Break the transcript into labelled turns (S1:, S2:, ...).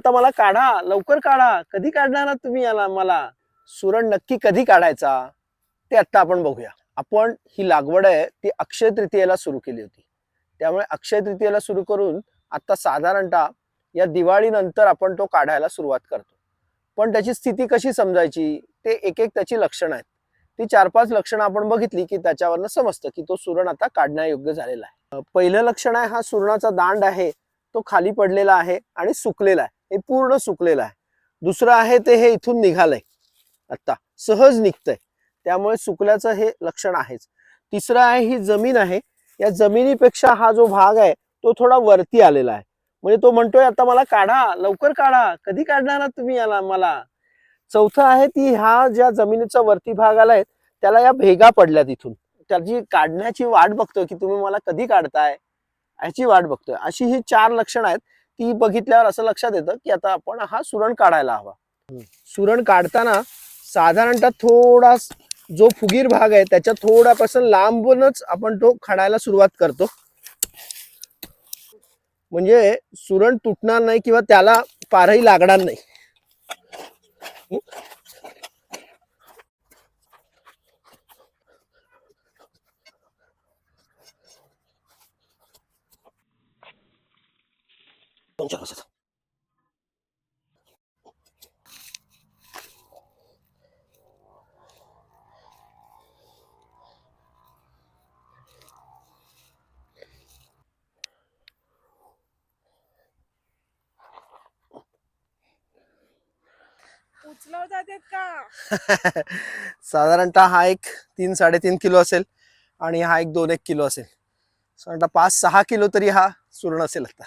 S1: आता मला काढा, लवकर काढा, कधी काढणार आहात तुम्ही याला मला? सुरण नक्की कधी काढायचा ते आता आपण बघूया. आपण ही लागवड आहे ती अक्षय तृतीयेला सुरू केली होती. त्यामुळे अक्षय तृतीयेला सुरू करून आता साधारणतः या दिवाळीनंतर आपण तो काढायला सुरुवात करतो. पण त्याची स्थिती कशी समजायची ते एक एक त्याची लक्षणं आहेत. ती 4-5 लक्षणं आपण बघितली की त्याच्यावरनं समजतं की तो सुरण आता काढण्यायोग्य झालेला आहे. पहिलं लक्षण आहे हा सुरणाचा दांड आहे तो खाली पडलेला आहे आणि सुकलेला आहे. हे पूर्ण सुकलेलं आहे. दुसरं आहे ते हे इथून निघालंय, आता सहज निघतंय, त्यामुळे सुकल्याचं हे लक्षण आहेच. तिसरं आहे ही जमीन आहे, या जमिनीपेक्षा हा जो भाग आहे तो थोडा वरती आलेला आहे. म्हणजे तो म्हणतोय आता मला काढा, लवकर काढा, कधी काढणार आहात तुम्ही याला मला? चौथं आहे ती ह्या ज्या जमिनीचा वरती भाग आलाय त्याला या भेगा पडल्यात इथून, त्याची काढण्याची वाट बघतोय की तुम्ही मला कधी काढताय याची वाट बघतोय. अशी ही 4 लक्षणं आहेत. ती बघितल्यावर असं लक्षात येतं की आता आपण हा सुरण काढायला हवा. सुरण काढताना साधारणतः थोडा जो फुगीर भाग आहे त्याच्या थोड्यापासून लांबूनच आपण तो काढायला सुरुवात करतो, म्हणजे सुरण तुटणार नाही किंवा त्याला पारही लागणार नाही.
S2: उचलवतात आहेत का?
S1: साधारणतः हा एक 3-3.5 किलो असेल आणि हा एक 2-1 किलो असेल. साधारणतः 5-6 किलो तरी हा सुरण असेल आता.